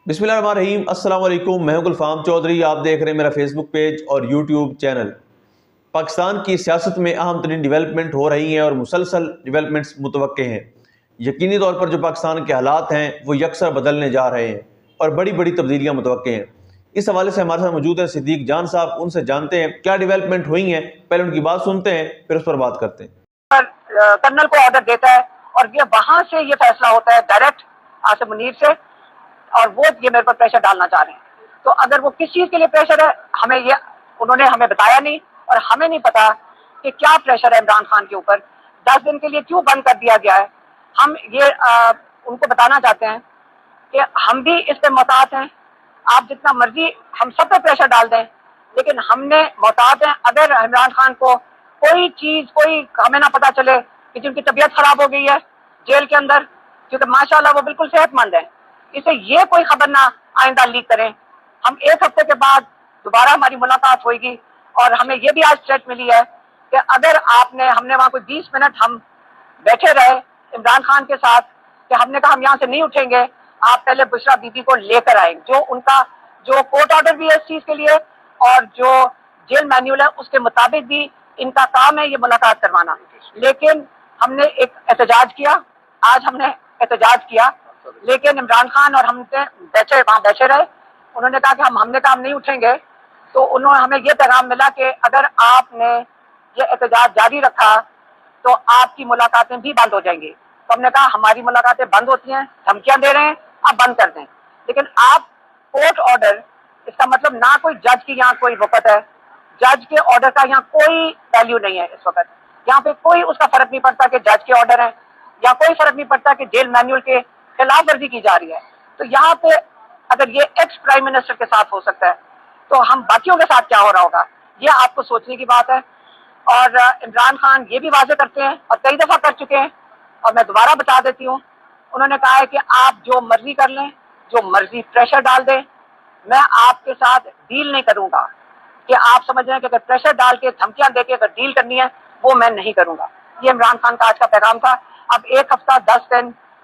बिस्मिल्लाहिर्रहमानिर्रहीम। अस्सलाम वालेकुम। मैं हूं गुलफाम चौधरी। आप देख रहे हैं मेरा फेसबुक पेज और यूट्यूब चैनल। पाकिस्तान की सियासत में अहम तरीन डेवलपमेंट हो रही हैं और मुसलसल डेवलपमेंट्स मुतवक्के हैं। यकीनी तौर पर जो पाकिस्तान के हालात हैं वो यकसर बदलने जा रहे हैं और बड़ी बड़ी तब्दीलियाँ मुतवक्के हैं। इस हवाले से हमारे साथ मौजूद हैं सिद्दीक जान साहब। उनसे जानते हैं क्या डेवलपमेंट हुई हैं, पहले उनकी बात सुनते हैं फिर उस पर बात करते हैं। कर्नल को ऑर्डर देता है और ये वहां से ये फैसला होता है डायरेक्ट आसिफ मुनीर से, और वो ये मेरे पर प्रेशर डालना चाह रहे हैं। तो अगर वो किस चीज के लिए प्रेशर है, हमें ये उन्होंने हमें बताया नहीं और हमें नहीं पता कि क्या प्रेशर है इमरान खान के ऊपर, 10 दिन के लिए क्यों बंद कर दिया गया है। हम ये उनको बताना चाहते हैं कि हम भी इस पे मोहतात हैं। आप जितना मर्जी हम सब पे प्रेशर डाल दें, लेकिन हमने मोहतात हैं। अगर इमरान खान को कोई चीज कोई हमें ना पता चले कि जिनकी तबीयत खराब हो गई है जेल के अंदर, क्योंकि माशाल्लाह वो बिल्कुल सेहतमंद है, इसे ये कोई खबर ना आइंदा लीक करें। हम एक हफ्ते के बाद दोबारा हमारी मुलाकात होगी और हमें ये भी आज थ्रेट मिली है कि अगर हमने वहां कोई 20 मिनट हम बैठे रहे इमरान खान के साथ, कि हमने कहा हम यहाँ से नहीं उठेंगे, आप पहले बुशरा बीबी को लेकर आए। जो उनका जो कोर्ट ऑर्डर भी है इस चीज के लिए और जो जेल मैन्यूअल है उसके मुताबिक भी इनका काम है ये मुलाकात करवाना। लेकिन हमने एक एहतजाज किया, आज हमने एहतजाज किया, लेकिन इमरान खान और हमसे वहाँ बैठे रहे। उन्होंने कहा कि हमने कहा हम नहीं उठेंगे। तो उन्होंने हमें ये पैगाम मिला कि अगर आपने ये एहतजाज जारी रखा तो आपकी मुलाकातें भी बंद हो जाएंगी। तो हमने कहा हमारी मुलाकातें बंद होती हैं, धमकियां दे रहे हैं, आप बंद कर दें। लेकिन आप कोर्ट ऑर्डर, इसका मतलब ना कोई जज की यहाँ कोई वक़्त है, जज के ऑर्डर का यहाँ कोई वैल्यू नहीं है। इस वक्त यहाँ पे कोई उसका फर्क नहीं पड़ता कि जज के ऑर्डर है, या कोई फर्क नहीं पड़ता कि जेल मैन्युअल के खिलाफ वर्जी की जा रही है। तो यहाँ पे अगर ये एक्स प्राइम मिनिस्टर के साथ हो सकता है तो हम बाकियों के साथ क्या हो रहा होगा, ये आपको सोचने की बात है। और इमरान खान ये भी वाजे करते हैं और कई दफा कर चुके हैं, और मैं दोबारा बता देती हूँ। उन्होंने कहा है कि आप जो मर्जी कर लें, जो मर्जी प्रेशर डाल दें, मैं आपके साथ डील नहीं करूंगा। कि आप समझ रहे हैं कि अगर प्रेशर डाल के धमकियां देके अगर डील करनी है वो मैं नहीं करूंगा। ये इमरान खान का आज का पैगाम था। अब एक हफ्ता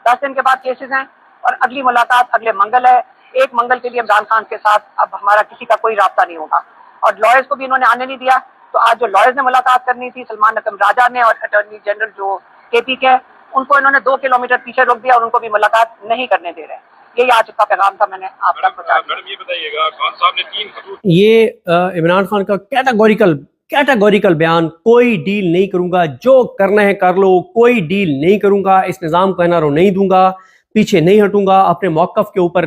10 दिन के बाद केसेस हैं और अगली मुलाकात अगले मंगल है। एक मंगल के लिए इमरान खान के साथ अब हमारा किसी का कोई राब्ता नहीं होगा, और लॉयर्स को भी इन्होंने आने नहीं दिया। तो आज जो लॉयर्स ने मुलाकात करनी थी, सलमान नकम राजा ने और अटॉर्नी जनरल जो केपी के, उनको इन्होंने 2 किलोमीटर पीछे रोक दिया और उनको भी मुलाकात नहीं करने दे रहे हैं। यही आज का पैगाम था, मैंने आप तक पहुंचा दिया। मैडम ये बताइएगा, खान साहब ने 3 खतूत, ये इमरान खान का कैटेगोरिकल बयान, कोई डील नहीं करूंगा, जो करना है कर लो, कोई डील नहीं करूंगा, इस निज़ाम को एनआरओ नहीं दूंगा, पीछे नहीं हटूंगा, अपने मौक़िफ़ के ऊपर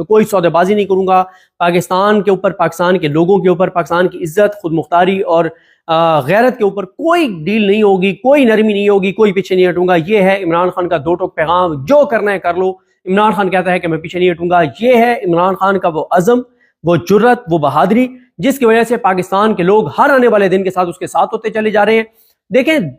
कोई सौदेबाजी नहीं करूंगा, पाकिस्तान के ऊपर, पाकिस्तान के लोगों के ऊपर, पाकिस्तान की इज्जत, खुद मुख्तारी और गैरत के ऊपर कोई डील नहीं होगी, कोई नरमी नहीं होगी, कोई पीछे नहीं हटूंगा। ये है इमरान खान का 2 टोक पैगाम, जो करना है कर लो। इमरान खान कहता है कि मैं पीछे नहीं हटूंगा। ये है इमरान खान का वो अज़म, वो जुर्रत, वो बहादुरी, जिसकी वजह से पाकिस्तान के लोग हर आने वाले दिन के साथ उसके साथ होते चले जा रहे हैं। देखें,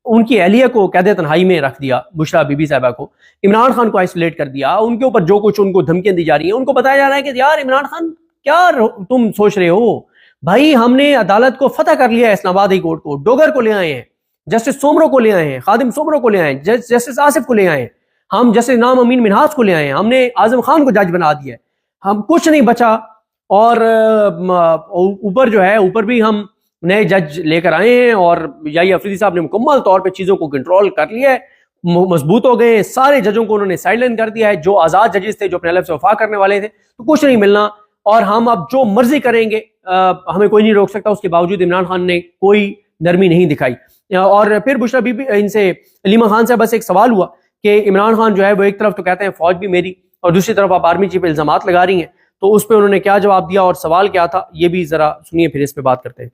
उनकी अहलिया को कैद तन्हाई में रख दिया, बुशरा बीबी साहिबा को, इमरान खान को आइसोलेट कर दिया, उनके ऊपर जो कुछ उनको धमकियां दी जा रही हैं, उनको बताया जा रहा है कि यार इमरान खान क्या तुम सोच रहे हो भाई, हमने अदालत को फतह कर लिया है, इस्लामाबाद हाई कोर्ट को, डोगर को ले आए हैं, जस्टिस सोमरो को ले आए हैं, खादिम सोमरो को ले आए हैं, जस्टिस आसिफ को ले आए हैं, हम जस्टिस नाम अमीन मिनहाज को ले आए हैं, हमने आजम खान को जज बना दिया है, हम कुछ नहीं बचा। और ऊपर जो है, ऊपर भी हम नए जज लेकर आए हैं और याही अफरीदी साहब ने मुकम्मल तौर पे चीज़ों को कंट्रोल कर लिया है, मजबूत हो गए। सारे जजों को उन्होंने साइडलाइन कर दिया है, जो आज़ाद जजेस थे, जो अपने अलग से वफा करने वाले थे, तो कुछ नहीं मिलना, और हम अब जो मर्जी करेंगे, हमें कोई नहीं रोक सकता। उसके बावजूद इमरान खान ने कोई नरमी नहीं दिखाई। और फिर बुशरा बीबी इनसे अलीमा खान से बस एक सवाल हुआ कि इमरान खान जो है वो एक तरफ तो कहते हैं फौज भी मेरी, और दूसरी तरफ आप आर्मी चीफ पे इल्जामात लगा रही हैं, तो उस पर उन्होंने क्या जवाब दिया और सवाल क्या था, ये भी जरा सुनिए, फिर इस पे बात करते हैं।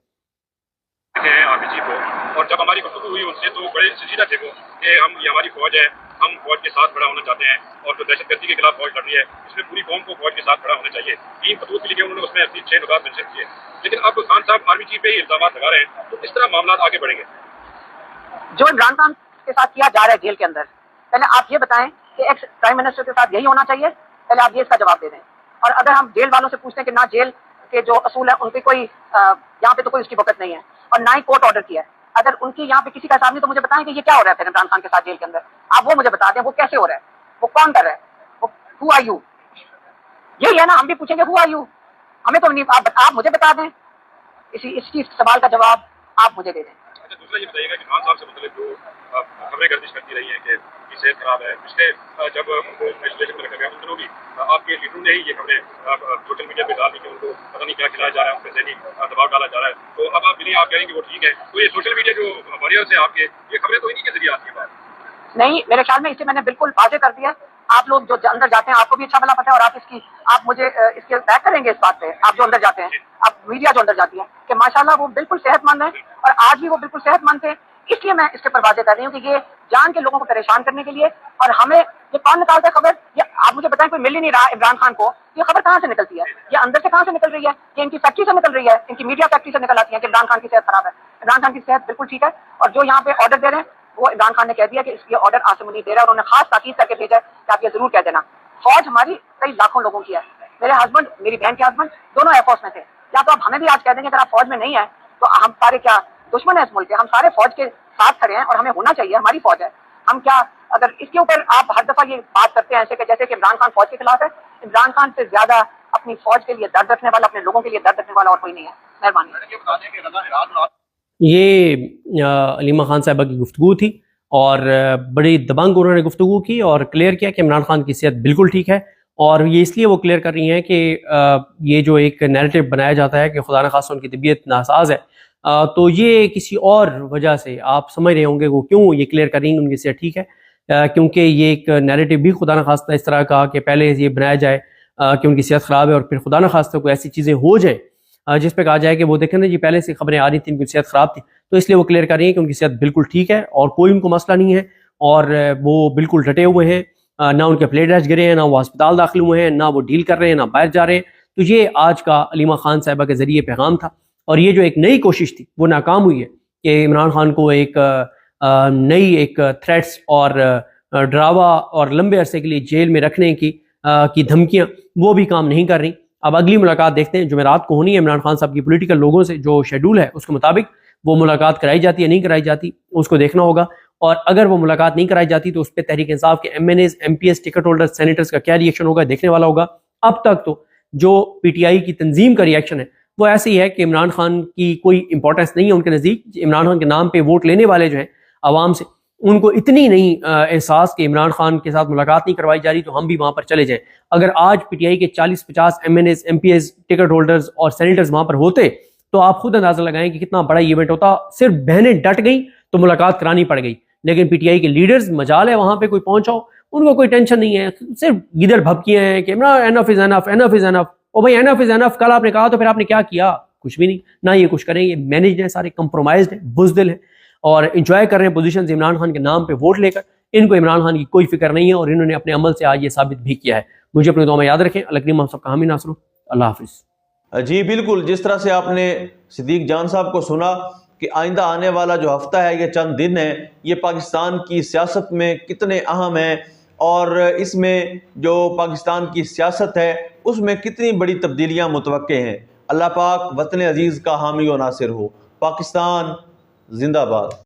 आर्मी चीफ को, और जब हमारी गुफ्तगू हुई उनसे तो बड़े संजीदा थे वो कि ये हमारी फौज है, हम फौज के साथ खड़ा होना चाहते हैं, और जो दहशतगर्दी के खिलाफ फौज लड़ रही है इसमें पूरी कौम को फौज के साथ खड़ा होना चाहिए। 3 खतूत के लिए उन्होंने उसमें अपनी 6 नुकात मेंशन किए। लेकिन अब खान साहब आर्मी चीफ पे ही इल्जाम लगा रहे हैं, तो इस तरह मामला आगे बढ़ेंगे। जो इमरान खान के साथ किया जा रहा है जेल के अंदर, पहले आप ये बताएं कि एक्स प्राइम मिनिस्टर के साथ यही होना चाहिए, पहले आप ये इसका जवाब दे दें। और अगर हम जेल वालों से पूछते हैं कि ना जेल के जो असूल है उनकी कोई यहाँ पे तो कोई उसकी वक़्त नहीं है, और ना ही कोर्ट ऑर्डर किया है, अगर उनकी यहाँ पे किसी का हिसाब नहीं, तो मुझे बताएं कि ये क्या हो रहा है फिर इमरान खान के साथ जेल के अंदर। आप वो मुझे बता दें, वो कैसे हो रहा है, वो कौन कर रहा है, वो हु आर यू। यही है ना, हम भी पूछेंगे हु आर यू, हमें तो नहीं, आप मुझे बता दें, इसी सवाल का जवाब आप मुझे दे दें। अच्छा, दूसरा ये बताइएगा कि खान साहब से मतलब जो खबरें गर्दिश करती रही हैं कि उनकी सेहत खराब है, पिछले जब उनको आइसोलेशन में रखा गया उन दिनों भी आपके लीडरों ने ही ये खबरें सोशल मीडिया पे डाल दी कि उनको पता नहीं क्या खिलाया जा रहा है, उन पर ज़हनी दबाव डाला जा रहा है। तो अब आप मिलिए, आप कह रहे हैं कि वो ठीक है, तो ये सोशल मीडिया जो वॉरियर्स है आपके, ये खबरें तो इन्हीं के जरिए आती है बात। नहीं, मेरे ख्याल में इसे मैंने बिल्कुल वाज़ेह कर दिया। आप लोग जो अंदर जाते हैं, आपको भी अच्छा भला पता है, और आप मुझे इसके बैक करेंगे इस बात पे, आप जो अंदर जाते हैं, आप मीडिया जो अंदर जाती है, कि माशाल्लाह वो बिल्कुल सेहतमंद है, और आज भी वो बिल्कुल सेहतमंद थे। इसलिए मैं इसके पर वाज़ेह कर रही हूँ कि ये जान के लोगों को परेशान करने के लिए, और हमें ये कौन निकालता है खबर, ये आप मुझे बताएं, कोई मिल ही नहीं रहा इमरान खान को, ये खबर कहाँ से निकलती है, ये अंदर से कहाँ से निकल रही है, कि इनकी फैक्ट्री से निकल रही है, इनकी मीडिया फैक्ट्री से निकल आती है कि इमरान खान की सेहत खराब है। इमरान खान की सेहत बिल्कुल ठीक है, और जो यहाँ पे ऑर्डर दे रहे हैं वो इमरान खान ने कह दिया कि ये ऑर्डर आसिम मुनीर दे रहा है, और उन्होंने खास ताकीद करके भेजा है कि आप ये जरूर कह देना। फौज हमारी कई लाखों लोगों की है, मेरे हस्बैंड, मेरी बहन के हस्बैंड दोनों एयरफोर्स में थे, या तो आप हमें भी आज कह देंगे अगर आप फौज में नहीं है तो हम सारे क्या दुश्मन है इस मुल्क के, हम सारे फौज के साथ खड़े हैं, और हमें होना चाहिए, हमारी फौज है। हम क्या, अगर इसके ऊपर आप हर दफा ये बात करते हैं ऐसे कि जैसे कि इमरान खान फौज के खिलाफ है, इमरान खान से ज्यादा अपनी फौज के लिए दर्द रखने वाला, अपने लोगों के लिए दर्द रखने वाला और कोई नहीं है। मेहरबानी। ये अलीमा खान साहिबा की गुफ्तगू थी, और बड़ी दबंग उन्होंने गुफ्तगू की और क्लियर किया कि इमरान खान की सेहत बिल्कुल ठीक है। और ये इसलिए वो क्लियर कर रही हैं कि ये जो एक नैरेटिव बनाया जाता है कि खुदा न खास्ता उनकी तबीयत नासाज है, तो ये किसी और वजह से आप समझ रहे होंगे वो क्यों ये क्लियर कर रही हैं उनकी सेहत ठीक है, क्योंकि ये एक नैरेटिव भी खुदा न खास्ता इस तरह का कि पहले ये बनाया जाए कि उनकी सेहत ख़राब है, और फिर खुदा न खास्ता को ऐसी चीज़ें हो जाएँ जिस पे कहा जाए कि वो देखें ना जी पहले से खबरें आ रही थी उनकी सेहत ख़राब थी। तो इसलिए वो क्लियर कर रही हैं कि उनकी सेहत बिल्कुल ठीक है और कोई उनको मसला नहीं है, और वो बिल्कुल डटे हुए हैं, ना उनके प्लेट रश गिरे हैं, ना वो अस्पताल दाखिल हुए हैं, ना वो डील कर रहे हैं, ना बाहर जा रहे हैं। तो ये आज का अलीमा खान साहिबा के ज़रिए पैगाम था, और ये जो एक नई कोशिश थी वो नाकाम हुई है कि इमरान खान को एक नई एक थ्रेट्स और डरावा और लंबे अरसे के लिए जेल में रखने की धमकियाँ वो भी काम नहीं कर रही। अब अगली मुलाकात देखते हैं, जुमेरात को होनी है इमरान खान साहब की पॉलिटिकल लोगों से, जो शेड्यूल है उसके मुताबिक वो मुलाकात कराई जाती है नहीं कराई जाती उसको देखना होगा। और अगर वो मुलाकात नहीं कराई जाती तो उस पर तहरीक इंसाफ के MNAs, MPs, ticket holders, senators का क्या रिएक्शन होगा देखने वाला होगा। अब तक तो जो PTI की तंजीम का रिएक्शन है वो ऐसे ही है कि इमरान खान की कोई इंपॉर्टेंस नहीं है उनके नज़दीक। इमरान खान के नाम पे वोट लेने वाले जो हैं आवाम से, उनको इतनी नहीं एहसास कि इमरान खान के साथ मुलाकात नहीं करवाई जा रही तो हम भी वहाँ पर चले जाएं। अगर आज PTI के 40-50 MNAs, MPs, टिकट होल्डर्स और सेनेटर्स वहाँ पर होते तो आप खुद अंदाजा लगाएं कि कितना बड़ा इवेंट होता। सिर्फ बहनें डट गई तो मुलाकात करानी पड़ गई, लेकिन PTI के लीडर्स मजाल है वहाँ पे कोई पहुँचाओ, उनको कोई टेंशन नहीं है, सिर्फ गिदड़ भभकियाँ हैं कि enough is enough, enough is enough. ओ भाई एनफ इज एनफ कल आपने कहा तो फिर आपने क्या किया? कुछ भी नहीं। ना ये कुछ करें, ये मैनेज है, सारे कंप्रोमाइज्ड है, बुज़दिल है और इंजॉय कर रहे हैं पोजीशंस इमरान खान के नाम पे वोट लेकर। इनको इमरान खान की कोई फिक्र नहीं है और इन्होंने अपने अमल से आज ये साबित भी किया है। मुझे अपने दुआ में याद रखें। अल्लाह करीम हम सबका हामी नासर हो। अल्लाह हाफिज़। जी बिल्कुल, जिस तरह से आपने सिद्दीक जान साहब को सुना कि आइंदा आने वाला जो हफ्ता है, ये चंद दिन है, ये पाकिस्तान की सियासत में कितने अहम हैं और इसमें जो पाकिस्तान की सियासत है उसमें कितनी बड़ी तब्दीलियां मुतवक्के हैं। अल्लाह पाक वतन अजीज़ का हामी और नासिर हो। पाकिस्तान जिंदाबाद।